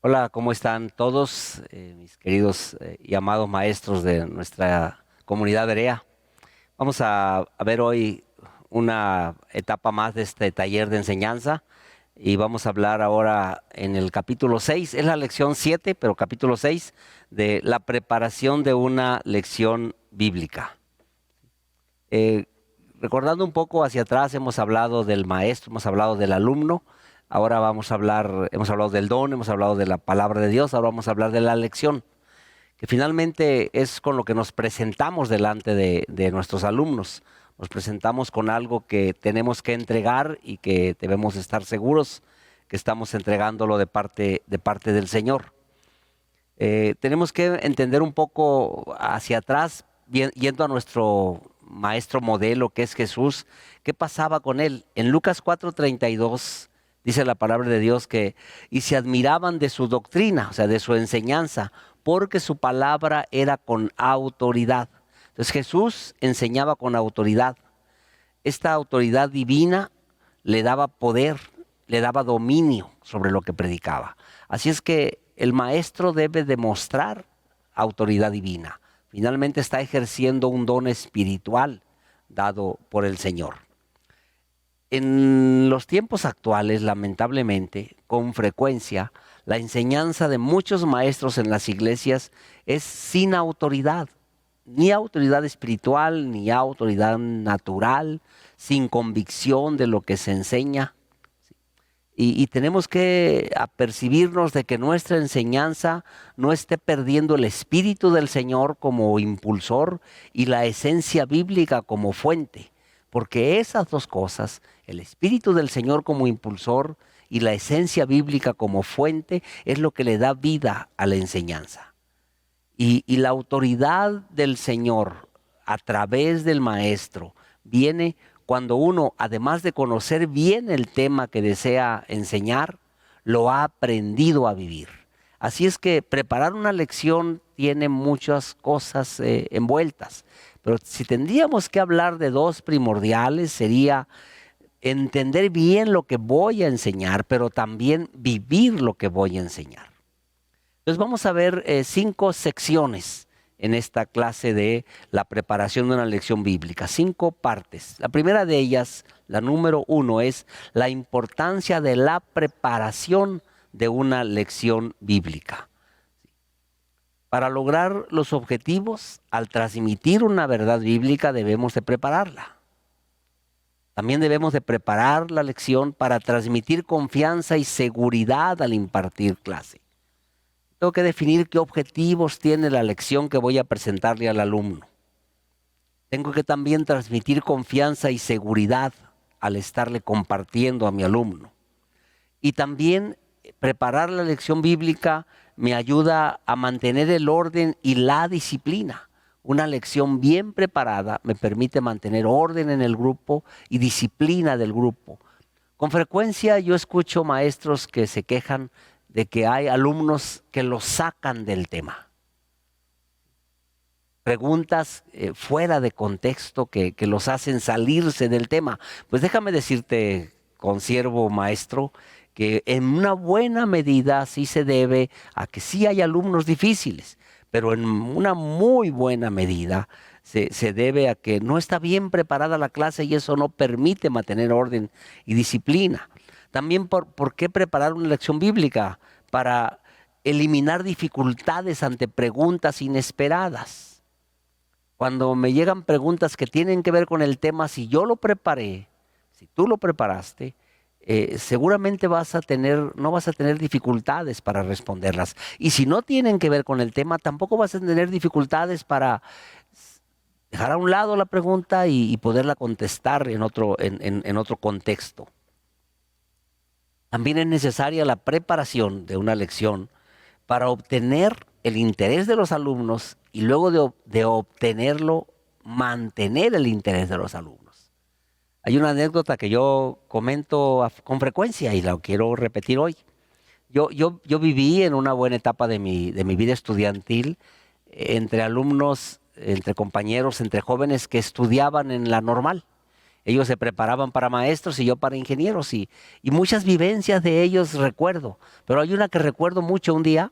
Hola, ¿cómo están todos mis queridos y amados maestros de nuestra comunidad berea? Vamos a ver hoy una etapa más de este taller de enseñanza y vamos a hablar ahora en el capítulo 6. Es la lección 7, pero capítulo 6 de la preparación de una lección bíblica. Eh, Recordando un poco hacia atrás, hemos hablado del maestro, hemos hablado del alumno. Ahora hemos hablado del don, hemos hablado de la palabra de Dios, ahora vamos a hablar de la lección, que finalmente es con lo que nos presentamos delante de nuestros alumnos. Nos presentamos con algo que tenemos que entregar y que debemos estar seguros que estamos entregándolo de parte del Señor. Tenemos que entender un poco hacia atrás, yendo a nuestro maestro modelo que es Jesús. ¿Qué pasaba con él? En Lucas 4:32 dice la palabra de Dios que y se admiraban de su doctrina, o sea, de su enseñanza, porque su palabra era con autoridad. Entonces Jesús enseñaba con autoridad. Esta autoridad divina le daba poder, le daba dominio sobre lo que predicaba. Así es que el maestro debe demostrar autoridad divina. Finalmente está ejerciendo un don espiritual dado por el Señor. En los tiempos actuales, lamentablemente, con frecuencia, la enseñanza de muchos maestros en las iglesias es sin autoridad, ni autoridad espiritual, ni autoridad natural, sin convicción de lo que se enseña. Y tenemos que apercibirnos de que nuestra enseñanza no esté perdiendo el espíritu del Señor como impulsor y la esencia bíblica como fuente. Porque esas dos cosas, el espíritu del Señor como impulsor y la esencia bíblica como fuente, es lo que le da vida a la enseñanza. Y la autoridad del Señor a través del maestro viene cuando uno, además de conocer bien el tema que desea enseñar, lo ha aprendido a vivir. Así es que preparar una lección tiene muchas cosas envueltas, pero si tendríamos que hablar de dos primordiales sería entender bien lo que voy a enseñar, pero también vivir lo que voy a enseñar. Entonces vamos a ver 5 secciones en esta clase de la preparación de una lección bíblica, 5 partes. La primera de ellas, la número 1, es la importancia de la preparación de una lección bíblica. Para lograr los objetivos, al transmitir una verdad bíblica debemos de prepararla. También debemos de preparar la lección para transmitir confianza y seguridad al impartir clase. Tengo que definir qué objetivos tiene la lección que voy a presentarle al alumno. Tengo que también transmitir confianza y seguridad al estarle compartiendo a mi alumno. Y también preparar la lección bíblica me ayuda a mantener el orden y la disciplina. Una lección bien preparada me permite mantener orden en el grupo y disciplina del grupo. Con frecuencia yo escucho maestros que se quejan de que hay alumnos que los sacan del tema. Preguntas fuera de contexto que los hacen salirse del tema. Pues déjame decirte, consiervo maestro, que en una buena medida sí se debe a que sí hay alumnos difíciles, pero en una muy buena medida se debe a que no está bien preparada la clase y eso no permite mantener orden y disciplina. También ¿por qué preparar una lección bíblica? Para eliminar dificultades ante preguntas inesperadas. Cuando me llegan preguntas que tienen que ver con el tema, si yo lo preparé, si tú lo preparaste, seguramente no vas a tener dificultades para responderlas. Y si no tienen que ver con el tema, tampoco vas a tener dificultades para dejar a un lado la pregunta y poderla contestar en otro contexto. También es necesaria la preparación de una lección para obtener el interés de los alumnos y luego de obtenerlo, mantener el interés de los alumnos. Hay una anécdota que yo comento con frecuencia y la quiero repetir hoy. Yo viví en una buena etapa de mi vida estudiantil entre alumnos, entre compañeros, entre jóvenes que estudiaban en la normal. Ellos se preparaban para maestros y yo para ingenieros y muchas vivencias de ellos recuerdo. Pero hay una que recuerdo mucho un día.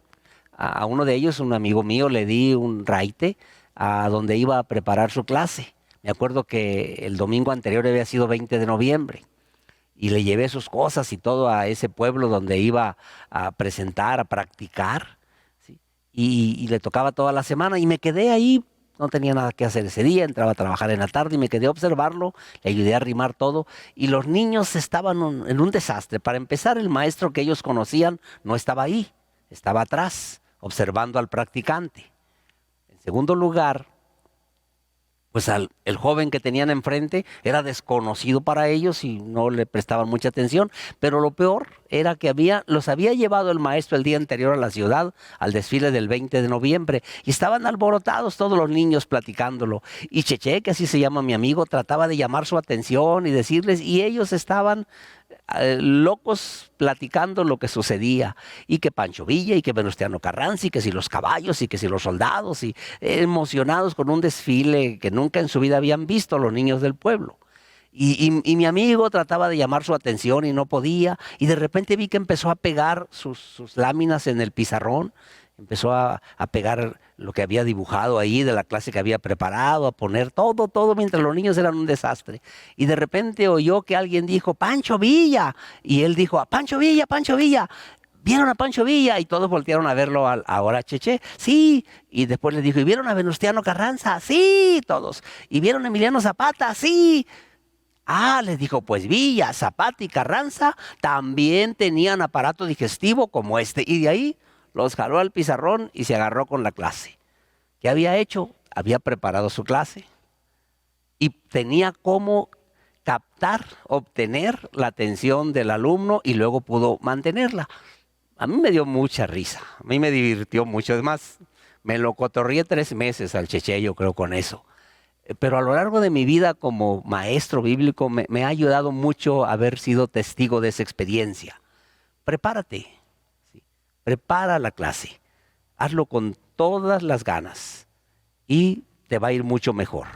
A uno de ellos, un amigo mío, le di un raite a donde iba a preparar su clase. Me acuerdo que el domingo anterior había sido 20 de noviembre y le llevé sus cosas y todo a ese pueblo donde iba a presentar, a practicar, ¿sí? Y le tocaba toda la semana y me quedé ahí, no tenía nada que hacer ese día, entraba a trabajar en la tarde y me quedé a observarlo, le ayudé a arrimar todo y los niños estaban en un desastre. Para empezar, el maestro que ellos conocían no estaba ahí, estaba atrás, observando al practicante. En segundo lugar, pues el joven que tenían enfrente era desconocido para ellos y no le prestaban mucha atención, pero lo peor era que los había llevado el maestro el día anterior a la ciudad, al desfile del 20 de noviembre, y estaban alborotados todos los niños platicándolo. Y Cheche, que así se llama mi amigo, trataba de llamar su atención y decirles, y ellos estaban locos platicando lo que sucedía, y que Pancho Villa, y que Venustiano Carranza, y que si los caballos, y que si los soldados, y emocionados con un desfile que nunca en su vida habían visto los niños del pueblo. Y mi amigo trataba de llamar su atención y no podía, y de repente vi que empezó a pegar sus láminas en el pizarrón, empezó a pegar lo que había dibujado ahí de la clase que había preparado, a poner todo, mientras los niños eran un desastre. Y de repente oyó que alguien dijo, Pancho Villa, y él dijo, Pancho Villa, Pancho Villa. ¿Vieron a Pancho Villa? Y todos voltearon a verlo ahora Cheche. Sí. Y después le dijo, ¿y vieron a Venustiano Carranza? Sí, todos. ¿Y vieron a Emiliano Zapata? Sí. Ah, les dijo, pues Villa, Zapata y Carranza también tenían aparato digestivo como este. Y de ahí los jaló al pizarrón y se agarró con la clase. ¿Qué había hecho? Había preparado su clase y tenía cómo captar, obtener la atención del alumno y luego pudo mantenerla. A mí me dio mucha risa, a mí me divirtió mucho. Es más, me lo cotorrié 3 meses al Cheche, yo creo, con eso. Pero a lo largo de mi vida como maestro bíblico me ha ayudado mucho haber sido testigo de esa experiencia. Prepárate, ¿sí? Prepara la clase, hazlo con todas las ganas y te va a ir mucho mejor.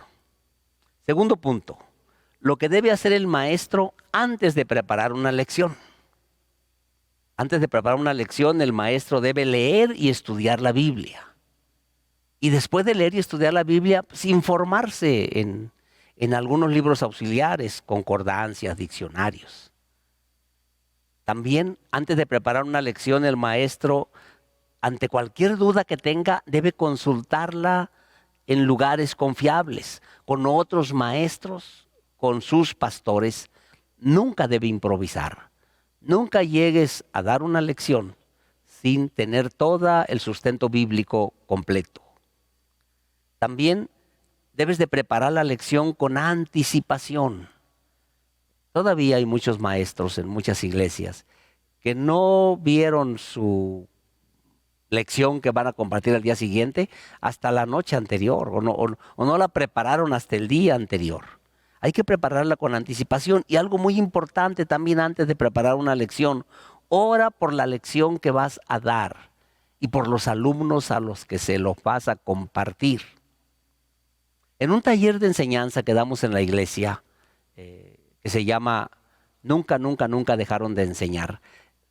Segundo punto, lo que debe hacer el maestro antes de preparar una lección. Antes de preparar una lección, el maestro debe leer y estudiar la Biblia. Y después de leer y estudiar la Biblia, pues informarse en algunos libros auxiliares, concordancias, diccionarios. También, antes de preparar una lección, el maestro, ante cualquier duda que tenga, debe consultarla en lugares confiables, con otros maestros, con sus pastores. Nunca debe improvisar. Nunca llegues a dar una lección sin tener todo el sustento bíblico completo. También debes de preparar la lección con anticipación. Todavía hay muchos maestros en muchas iglesias que no vieron su lección que van a compartir al día siguiente hasta la noche anterior o no la prepararon hasta el día anterior. Hay que prepararla con anticipación y algo muy importante también antes de preparar una lección, ora por la lección que vas a dar y por los alumnos a los que se los vas a compartir. En un taller de enseñanza que damos en la iglesia, que se llama Nunca, nunca, nunca dejaron de enseñar.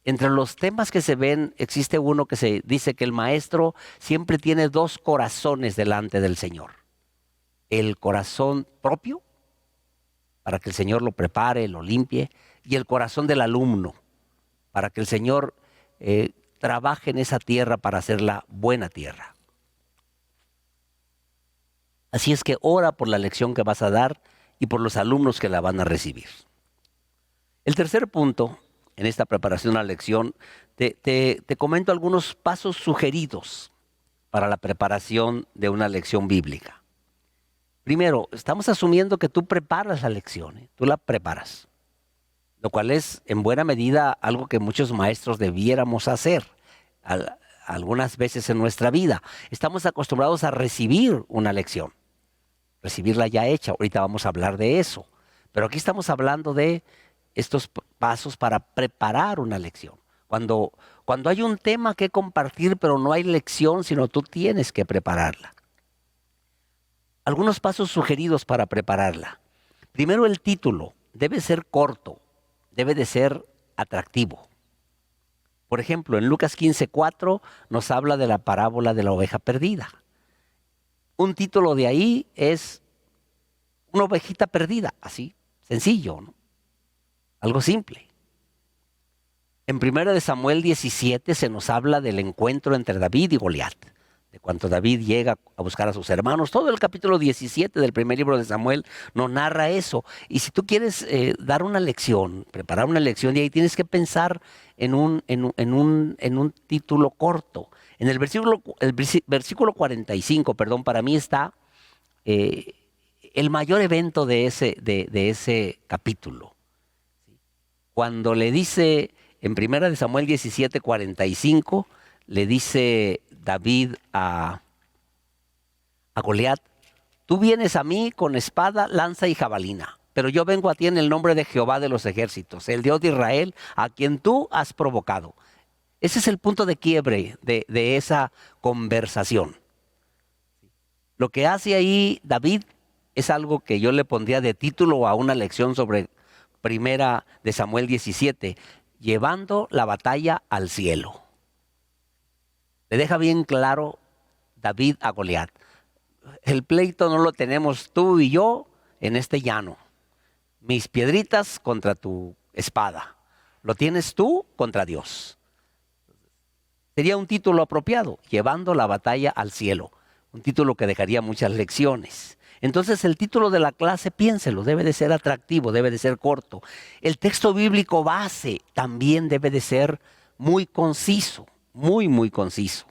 Entre los temas que se ven, existe uno que se dice que el maestro siempre tiene 2 corazones delante del Señor. El corazón propio, para que el Señor lo prepare, lo limpie, y el corazón del alumno, para que el Señor trabaje en esa tierra para hacerla buena tierra. Así es que ora por la lección que vas a dar y por los alumnos que la van a recibir. El tercer punto, en esta preparación a la lección, te comento algunos pasos sugeridos para la preparación de una lección bíblica. Primero, estamos asumiendo que tú preparas la lección, tú la preparas, lo cual es en buena medida algo que muchos maestros debiéramos hacer algunas veces en nuestra vida. Estamos acostumbrados a recibir una lección, recibirla ya hecha. Ahorita vamos a hablar de eso. Pero aquí estamos hablando de estos pasos para preparar una lección. Cuando hay un tema que compartir, pero no hay lección, sino tú tienes que prepararla. Algunos pasos sugeridos para prepararla. Primero, el título debe ser corto, debe de ser atractivo. Por ejemplo, en Lucas 15:4 nos habla de la parábola de la oveja perdida. Un título de ahí es una ovejita perdida, así, sencillo, ¿no? Algo simple. En 1 de Samuel 17 se nos habla del encuentro entre David y Goliat, de cuando David llega a buscar a sus hermanos. Todo el capítulo 17 del primer libro de Samuel nos narra eso. Y si tú quieres dar una lección, preparar una lección, y ahí tienes que pensar en un título corto. En el versículo 45, perdón, para mí está el mayor evento de ese capítulo. Cuando le dice, en 1 de Samuel 17:45, le dice David a Goliat: tú vienes a mí con espada, lanza y jabalina, pero yo vengo a ti en el nombre de Jehová de los ejércitos, el Dios de Israel, a quien tú has provocado. Ese es el punto de quiebre de esa conversación. Lo que hace ahí David es algo que yo le pondría de título a una lección sobre 1 de Samuel 17, llevando la batalla al cielo. Le deja bien claro David a Goliat: el pleito no lo tenemos tú y yo en este llano. Mis piedritas contra tu espada. Lo tienes tú contra Dios. Sería un título apropiado, llevando la batalla al cielo. Un título que dejaría muchas lecciones. Entonces el título de la clase, piénselo, debe de ser atractivo, debe de ser corto. El texto bíblico base también debe de ser muy conciso, muy conciso.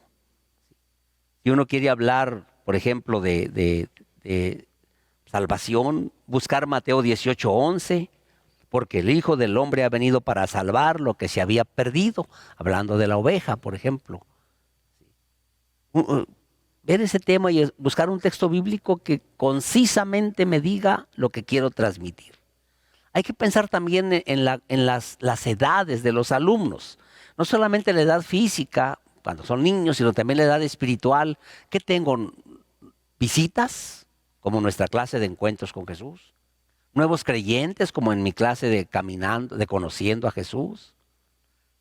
Si uno quiere hablar, por ejemplo, de salvación, buscar Mateo 18:11, porque el Hijo del Hombre ha venido para salvar lo que se había perdido, hablando de la oveja, por ejemplo. Ver ese tema y buscar un texto bíblico que concisamente me diga lo que quiero transmitir. Hay que pensar también en las edades de los alumnos, no solamente la edad física, cuando son niños, sino también la edad espiritual. ¿Qué tengo? ¿Visitas? Como nuestra clase de encuentros con Jesús. ¿Nuevos creyentes? Como en mi clase de caminando, de conociendo a Jesús.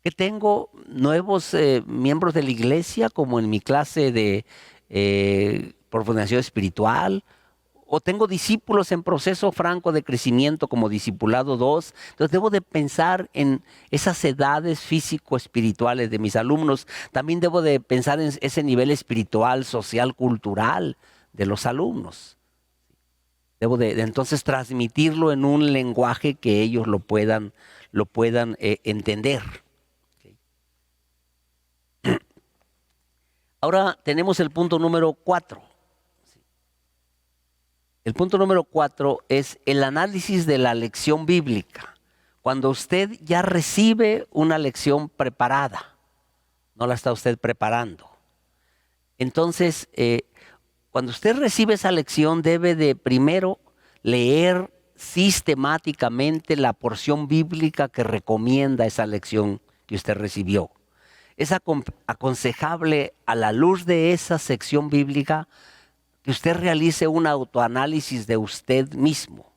¿Qué tengo? ¿Nuevos miembros de la iglesia? Como en mi clase de profundización espiritual. O tengo discípulos en proceso franco de crecimiento como discipulado 2. Entonces debo de pensar en esas edades físico-espirituales de mis alumnos. También debo de pensar en ese nivel espiritual, social, cultural de los alumnos. Debo de entonces transmitirlo en un lenguaje que ellos lo puedan entender. Ahora tenemos el punto número 4. El punto número 4 es el análisis de la lección bíblica. Cuando usted ya recibe una lección preparada, no la está usted preparando. Entonces, cuando usted recibe esa lección, debe de primero leer sistemáticamente la porción bíblica que recomienda esa lección que usted recibió. Es aconsejable, a la luz de esa sección bíblica, que usted realice un autoanálisis de usted mismo,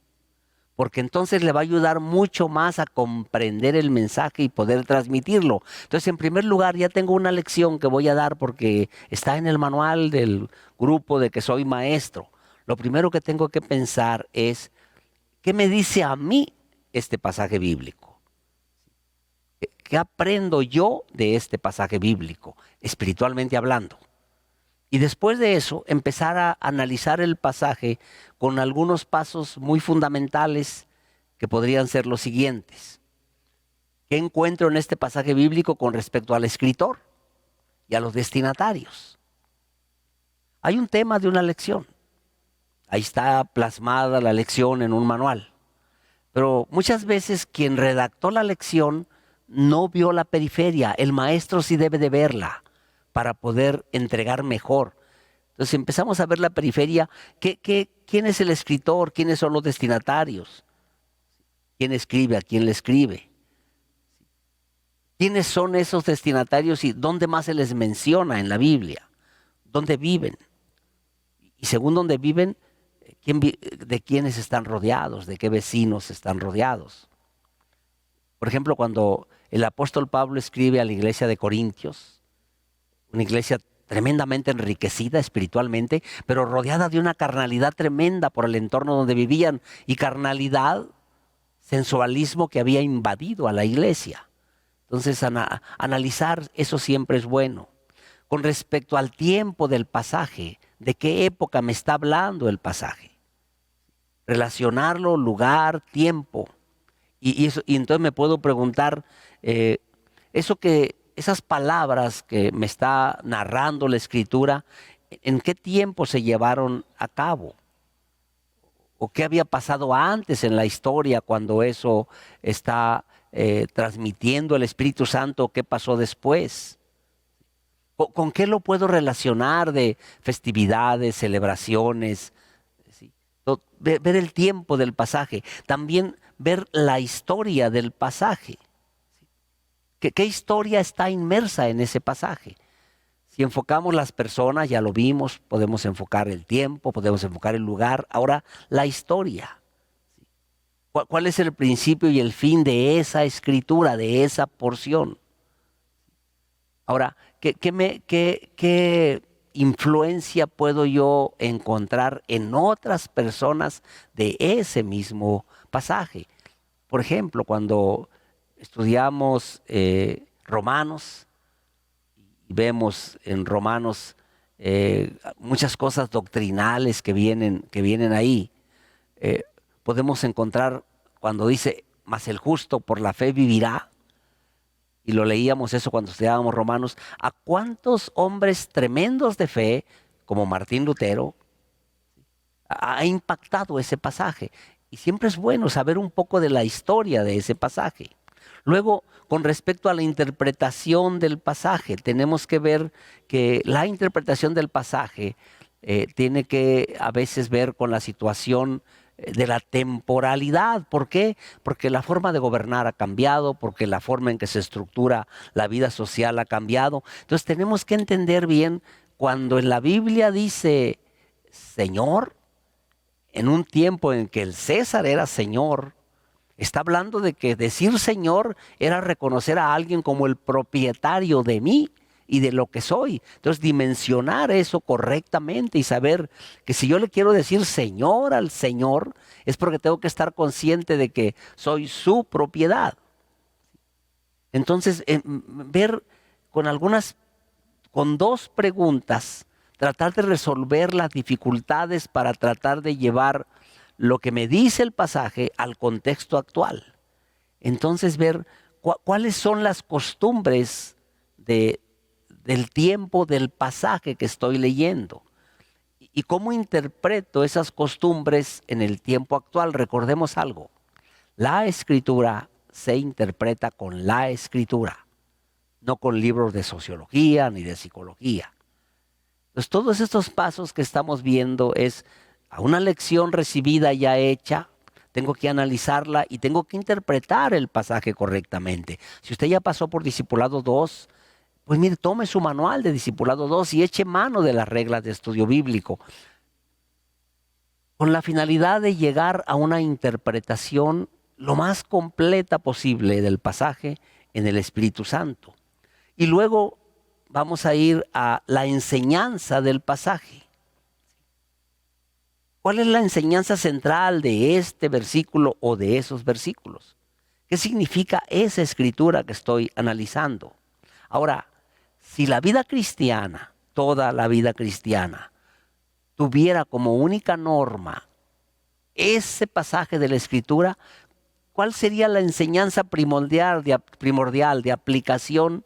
porque entonces le va a ayudar mucho más a comprender el mensaje y poder transmitirlo. Entonces, en primer lugar, ya tengo una lección que voy a dar porque está en el manual del grupo de que soy maestro. Lo primero que tengo que pensar es, ¿qué me dice a mí este pasaje bíblico? ¿Qué aprendo yo de este pasaje bíblico, espiritualmente hablando? Y después de eso, empezar a analizar el pasaje con algunos pasos muy fundamentales que podrían ser los siguientes. ¿Qué encuentro en este pasaje bíblico con respecto al escritor y a los destinatarios? Hay un tema de una lección. Ahí está plasmada la lección en un manual. Pero muchas veces quien redactó la lección no vio la periferia. El maestro sí debe de verla para poder entregar mejor. Entonces empezamos a ver la periferia. ¿Quién es el escritor? ¿Quiénes son los destinatarios? ¿Quién escribe? ¿A quién le escribe? ¿Quiénes son esos destinatarios y dónde más se les menciona en la Biblia? ¿Dónde viven? Y según dónde viven, de quiénes están rodeados, de qué vecinos están rodeados. Por ejemplo, cuando el apóstol Pablo escribe a la iglesia de Corintios, una iglesia tremendamente enriquecida espiritualmente, pero rodeada de una carnalidad tremenda por el entorno donde vivían, y carnalidad, sensualismo que había invadido a la iglesia. Entonces, analizar eso siempre es bueno. Con respecto al tiempo del pasaje, ¿de qué época me está hablando el pasaje? Relacionarlo, lugar, tiempo. Y entonces me puedo preguntar, esas palabras que me está narrando la Escritura, ¿en qué tiempo se llevaron a cabo? ¿O qué había pasado antes en la historia cuando eso está transmitiendo el Espíritu Santo? ¿Qué pasó después? ¿Con qué lo puedo relacionar de festividades, celebraciones? ¿Sí? Ver el tiempo del pasaje. También ver la historia del pasaje. ¿Qué historia está inmersa en ese pasaje? Si enfocamos las personas, ya lo vimos, podemos enfocar el tiempo, podemos enfocar el lugar. Ahora, la historia. ¿Cuál es el principio y el fin de esa escritura, de esa porción? Ahora, ¿qué influencia puedo yo encontrar en otras personas de ese mismo pasaje? Por ejemplo, cuando estudiamos Romanos, y vemos en Romanos muchas cosas doctrinales que vienen ahí. Podemos encontrar cuando dice, mas el justo por la fe vivirá. Y lo leíamos eso cuando estudiábamos Romanos. ¿A cuántos hombres tremendos de fe, como Martín Lutero, ha impactado ese pasaje? Y siempre es bueno saber un poco de la historia de ese pasaje. Luego, con respecto a la interpretación del pasaje, tenemos que ver que la interpretación del pasaje tiene que a veces ver con la situación de la temporalidad. ¿Por qué? Porque la forma de gobernar ha cambiado, porque la forma en que se estructura la vida social ha cambiado. Entonces tenemos que entender bien, cuando en la Biblia dice Señor, en un tiempo en que el César era Señor, está hablando de que decir Señor era reconocer a alguien como el propietario de mí y de lo que soy. Entonces, dimensionar eso correctamente y saber que si yo le quiero decir Señor al Señor, es porque tengo que estar consciente de que soy su propiedad. Entonces, ver con dos preguntas, tratar de resolver las dificultades para tratar de llevar lo que me dice el pasaje al contexto actual. Entonces ver cuáles son las costumbres del tiempo del pasaje que estoy leyendo y cómo interpreto esas costumbres en el tiempo actual. Recordemos algo, la Escritura se interpreta con la Escritura, no con libros de sociología ni de psicología. Entonces todos estos pasos que estamos viendo es a una lección recibida ya hecha, tengo que analizarla y tengo que interpretar el pasaje correctamente. Si usted ya pasó por Discipulado 2, pues mire, tome su manual de Discipulado 2 y eche mano de las reglas de estudio bíblico, con la finalidad de llegar a una interpretación lo más completa posible del pasaje en el Espíritu Santo. Y luego vamos a ir a la enseñanza del pasaje. ¿Cuál es la enseñanza central de este versículo o de esos versículos? ¿Qué significa esa escritura que estoy analizando? Ahora, si la vida cristiana, toda la vida cristiana, tuviera como única norma ese pasaje de la escritura, ¿cuál sería la enseñanza primordial de aplicación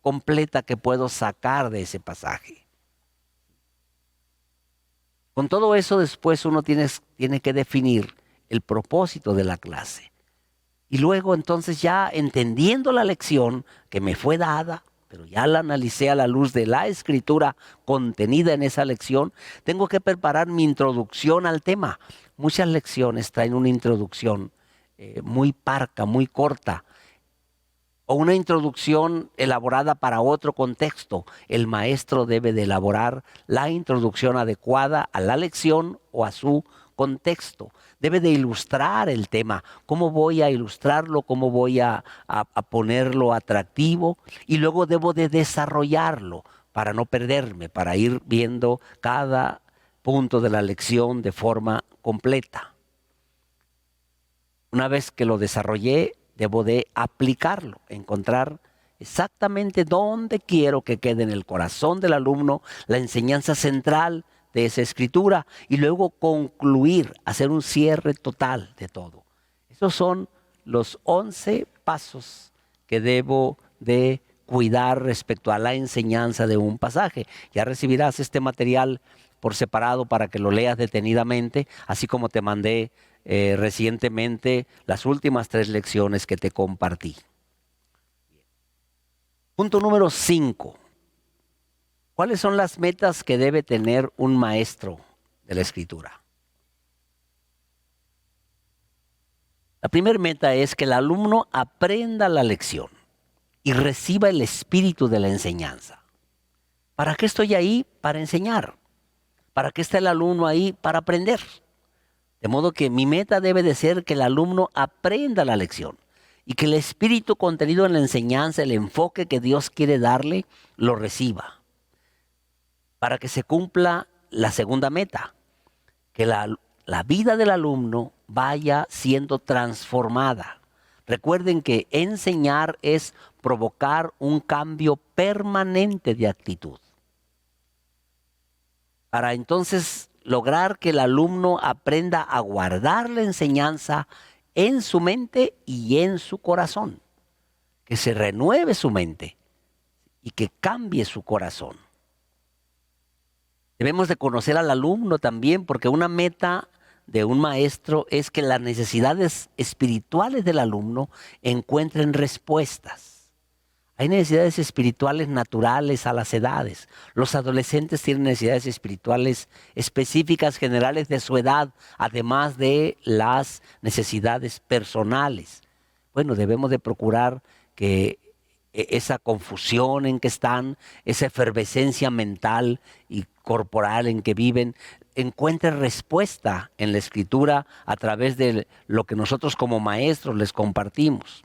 completa que puedo sacar de ese pasaje? Con todo eso después uno tiene que definir el propósito de la clase. Y luego entonces ya entendiendo la lección que me fue dada, pero ya la analicé a la luz de la escritura contenida en esa lección, tengo que preparar mi introducción al tema. Muchas lecciones traen una introducción muy parca, muy corta. o una introducción elaborada para otro contexto. El maestro debe de elaborar la introducción adecuada a la lección o a su contexto. Debe de ilustrar el tema. ¿Cómo voy a ilustrarlo? ¿Cómo voy a ponerlo atractivo? Y luego debo de desarrollarlo para no perderme, para ir viendo cada punto de la lección de forma completa. Una vez que lo desarrollé, debo de aplicarlo, encontrar exactamente dónde quiero que quede en el corazón del alumno la enseñanza central de esa escritura y luego concluir, hacer un cierre total de todo. Esos son los 11 pasos que debo de cuidar respecto a la enseñanza de un pasaje. Ya recibirás este material por separado para que lo leas detenidamente, así como te mandé recientemente las últimas 3 lecciones que te compartí. Punto número 5. ¿Cuáles son las metas que debe tener un maestro de la Escritura? La primera meta es que el alumno aprenda la lección y reciba el espíritu de la enseñanza. ¿Para qué estoy ahí? Para enseñar. ¿Para qué está el alumno ahí? Para aprender. De modo que mi meta debe de ser que el alumno aprenda la lección y que el espíritu contenido en la enseñanza, el enfoque que Dios quiere darle, lo reciba. Para que se cumpla la segunda meta, que la vida del alumno vaya siendo transformada. Recuerden que enseñar es provocar un cambio permanente de actitud. Para entonces lograr que el alumno aprenda a guardar la enseñanza en su mente y en su corazón. Que se renueve su mente y que cambie su corazón. Debemos de conocer al alumno también, porque una meta de un maestro es que las necesidades espirituales del alumno encuentren respuestas. Hay necesidades espirituales naturales a las edades. Los adolescentes tienen necesidades espirituales específicas, generales de su edad, además de las necesidades personales. Bueno, debemos de procurar que esa confusión en que están, esa efervescencia mental y corporal en que viven, encuentre respuesta en la Escritura a través de lo que nosotros como maestros les compartimos.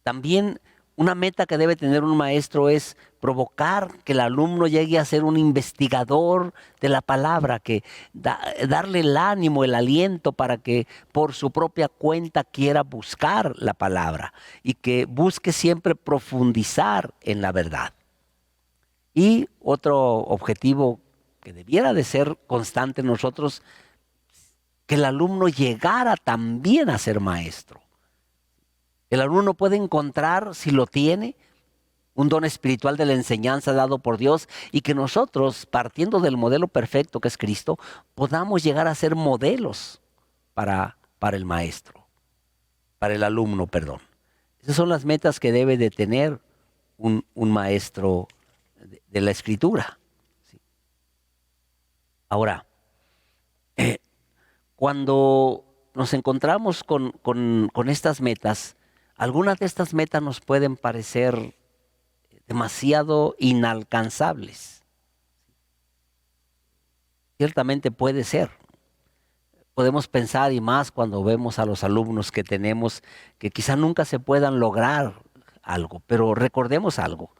También una meta que debe tener un maestro es provocar que el alumno llegue a ser un investigador de la palabra, que darle el ánimo, el aliento para que por su propia cuenta quiera buscar la palabra y que busque siempre profundizar en la verdad. Y otro objetivo que debiera de ser constante en nosotros, que el alumno llegara también a ser maestro. El alumno puede encontrar, si lo tiene, un don espiritual de la enseñanza dado por Dios y que nosotros, partiendo del modelo perfecto que es Cristo, podamos llegar a ser modelos para el maestro, para el alumno, perdón. Esas son las metas que debe de tener un maestro de la Escritura. ¿Sí? Ahora, cuando nos encontramos con estas metas, algunas de estas metas nos pueden parecer demasiado inalcanzables. Ciertamente puede ser. Podemos pensar, y más cuando vemos a los alumnos que tenemos, que quizá nunca se puedan lograr algo, pero recordemos algo.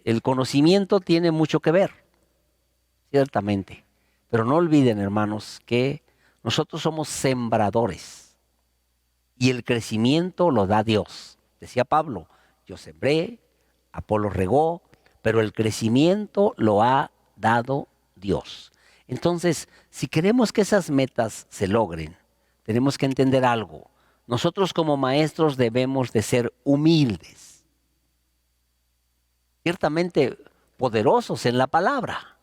El conocimiento tiene mucho que ver, ciertamente. Pero no olviden, hermanos, que nosotros somos sembradores. Y el crecimiento lo da Dios. Decía Pablo, yo sembré, Apolo regó, pero el crecimiento lo ha dado Dios. Entonces, si queremos que esas metas se logren, tenemos que entender algo. Nosotros como maestros debemos de ser humildes. Ciertamente poderosos en la palabra.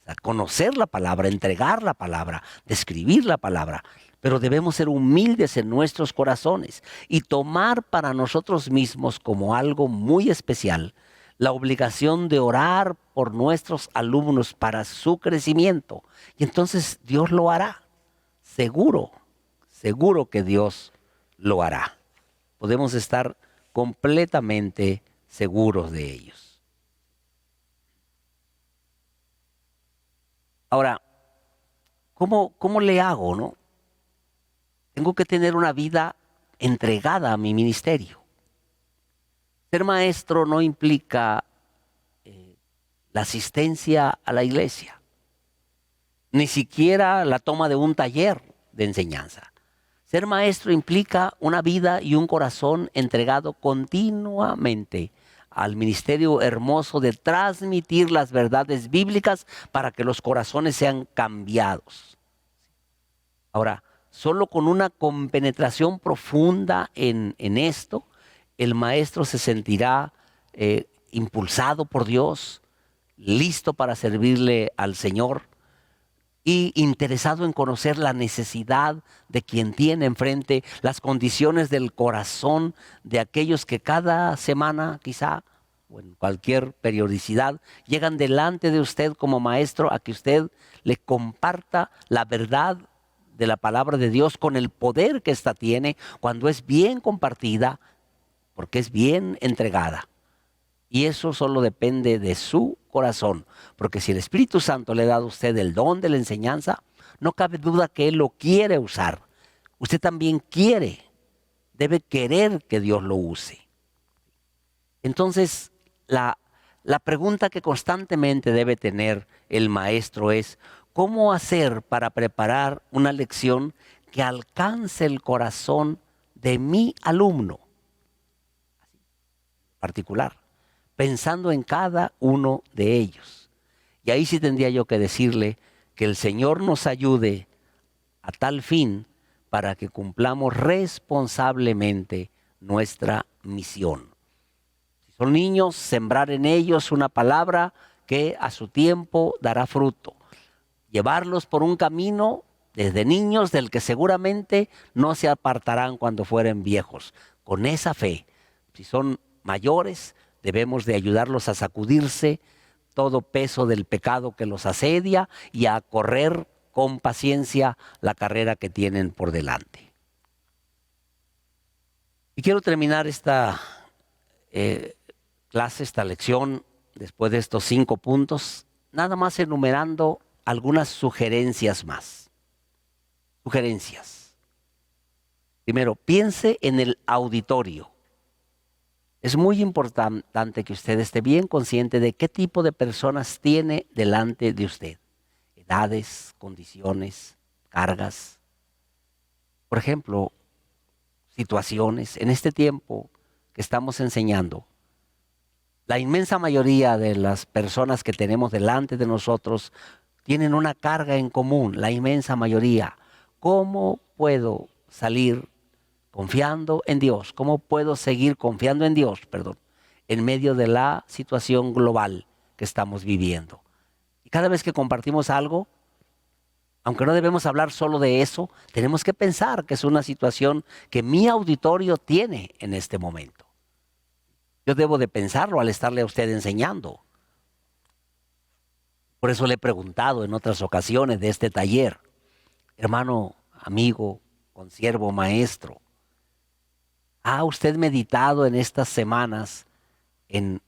O sea, conocer la palabra, entregar la palabra, describir la palabra. Pero debemos ser humildes en nuestros corazones y tomar para nosotros mismos como algo muy especial la obligación de orar por nuestros alumnos para su crecimiento. Y entonces Dios lo hará. Seguro, seguro que Dios lo hará. Podemos estar completamente seguros de ellos. Ahora, ¿cómo le hago, no? Tengo que tener una vida entregada a mi ministerio. Ser maestro no implica la asistencia a la iglesia, ni siquiera la toma de un taller de enseñanza. Ser maestro implica una vida y un corazón entregado continuamente al ministerio hermoso de transmitir las verdades bíblicas para que los corazones sean cambiados. Ahora, solo con una compenetración profunda en esto, el maestro se sentirá impulsado por Dios, listo para servirle al Señor y interesado en conocer la necesidad de quien tiene enfrente, las condiciones del corazón de aquellos que cada semana quizá o en cualquier periodicidad llegan delante de usted como maestro a que usted le comparta la verdad de la palabra de Dios con el poder que ésta tiene cuando es bien compartida, porque es bien entregada. Y eso solo depende de su corazón, porque si el Espíritu Santo le ha dado a usted el don de la enseñanza, no cabe duda que Él lo quiere usar. Usted también debe querer que Dios lo use. Entonces, la pregunta que constantemente debe tener el maestro es, ¿cómo hacer para preparar una lección que alcance el corazón de mi alumno particular? Pensando en cada uno de ellos. Y ahí sí tendría yo que decirle que el Señor nos ayude a tal fin para que cumplamos responsablemente nuestra misión. Si son niños, sembrar en ellos una palabra que a su tiempo dará fruto. Llevarlos por un camino desde niños del que seguramente no se apartarán cuando fueren viejos. Con esa fe, si son mayores, debemos de ayudarlos a sacudirse todo peso del pecado que los asedia y a correr con paciencia la carrera que tienen por delante. Y quiero terminar esta clase, esta lección, después de estos 5 puntos, nada más enumerando algunas sugerencias más. Sugerencias. Primero, piense en el auditorio. Es muy importante que usted esté bien consciente de qué tipo de personas tiene delante de usted. Edades, condiciones, cargas. Por ejemplo, situaciones. En este tiempo que estamos enseñando, la inmensa mayoría de las personas que tenemos delante de nosotros tienen una carga en común, la inmensa mayoría. ¿Cómo puedo salir confiando en Dios? ¿Cómo puedo seguir confiando en Dios, en medio de la situación global que estamos viviendo? Y cada vez que compartimos algo, aunque no debemos hablar solo de eso, tenemos que pensar que es una situación que mi auditorio tiene en este momento. Yo debo de pensarlo al estarle a usted enseñando. Por eso le he preguntado en otras ocasiones de este taller, hermano, amigo, consiervo, maestro, ¿ha usted meditado en estas semanas en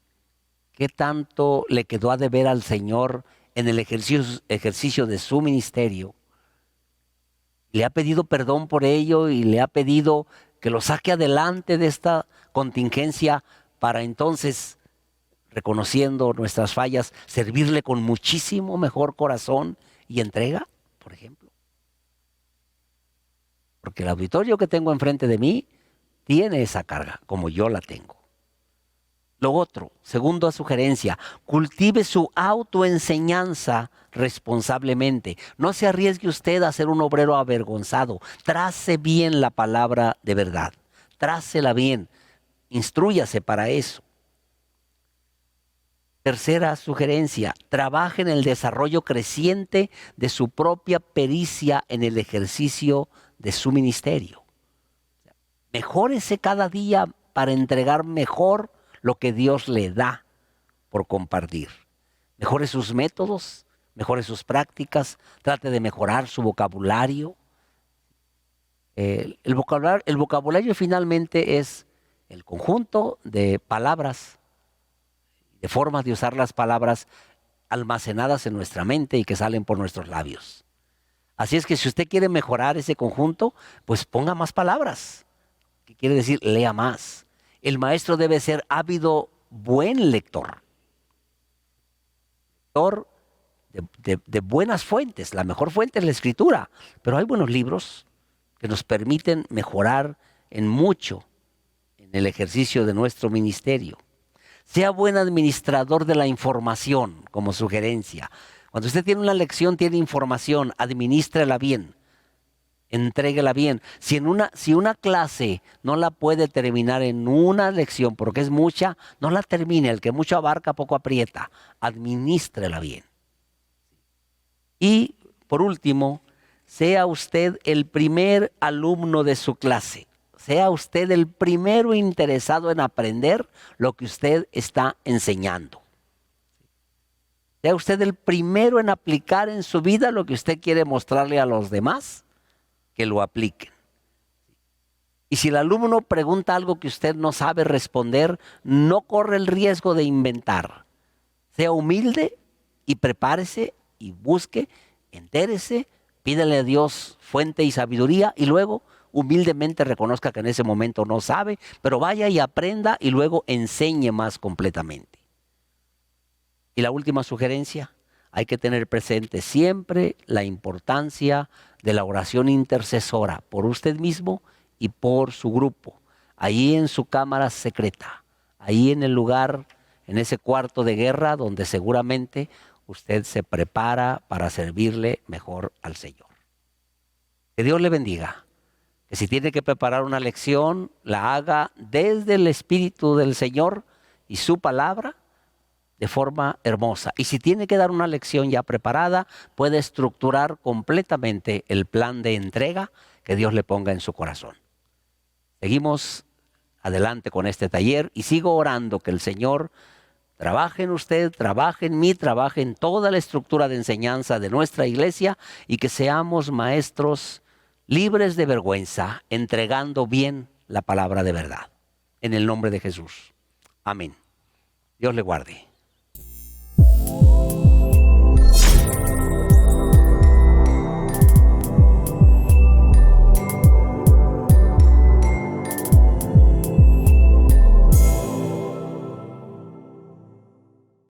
qué tanto le quedó a deber al Señor en el ejercicio de su ministerio? ¿Le ha pedido perdón por ello y le ha pedido que lo saque adelante de esta contingencia para entonces, reconociendo nuestras fallas, servirle con muchísimo mejor corazón y entrega, por ejemplo? Porque el auditorio que tengo enfrente de mí tiene esa carga, como yo la tengo. Lo otro, segunda sugerencia, cultive su autoenseñanza responsablemente. No se arriesgue usted a ser un obrero avergonzado. Trace bien la palabra de verdad. Trácela bien. Instrúyase para eso. Tercera sugerencia, trabaje en el desarrollo creciente de su propia pericia en el ejercicio de su ministerio. Mejórese cada día para entregar mejor lo que Dios le da por compartir. Mejore sus métodos, mejore sus prácticas, trate de mejorar su vocabulario. El vocabulario finalmente es el conjunto de palabras, de formas de usar las palabras almacenadas en nuestra mente y que salen por nuestros labios. Así es que si usted quiere mejorar ese conjunto, pues ponga más palabras. ¿Qué quiere decir? Lea más. El maestro debe ser ávido, buen lector. Lector de buenas fuentes. La mejor fuente es la escritura. Pero hay buenos libros que nos permiten mejorar en mucho en el ejercicio de nuestro ministerio. Sea buen administrador de la información, como sugerencia. Cuando usted tiene una lección, tiene información, administrela bien, entréguela bien. Si una clase no la puede terminar en una lección, porque es mucha, no la termine. El que mucho abarca, poco aprieta. Administrela bien. Y, por último, sea usted el primer alumno de su clase. Sea usted el primero interesado en aprender lo que usted está enseñando. Sea usted el primero en aplicar en su vida lo que usted quiere mostrarle a los demás, que lo apliquen. Y si el alumno pregunta algo que usted no sabe responder, no corre el riesgo de inventar. Sea humilde y prepárese y busque, entérese, pídale a Dios fuente y sabiduría y luego humildemente reconozca que en ese momento no sabe, pero vaya y aprenda y luego enseñe más completamente. Y la última sugerencia, hay que tener presente siempre la importancia de la oración intercesora por usted mismo y por su grupo, ahí en su cámara secreta, ahí en el lugar, en ese cuarto de guerra donde seguramente usted se prepara para servirle mejor al Señor. Que Dios le bendiga. Que si tiene que preparar una lección, la haga desde el Espíritu del Señor y su palabra de forma hermosa. Y si tiene que dar una lección ya preparada, puede estructurar completamente el plan de entrega que Dios le ponga en su corazón. Seguimos adelante con este taller y sigo orando que el Señor trabaje en usted, trabaje en mí, trabaje en toda la estructura de enseñanza de nuestra iglesia y que seamos maestros libres de vergüenza, entregando bien la palabra de verdad. En el nombre de Jesús. Amén. Dios le guarde.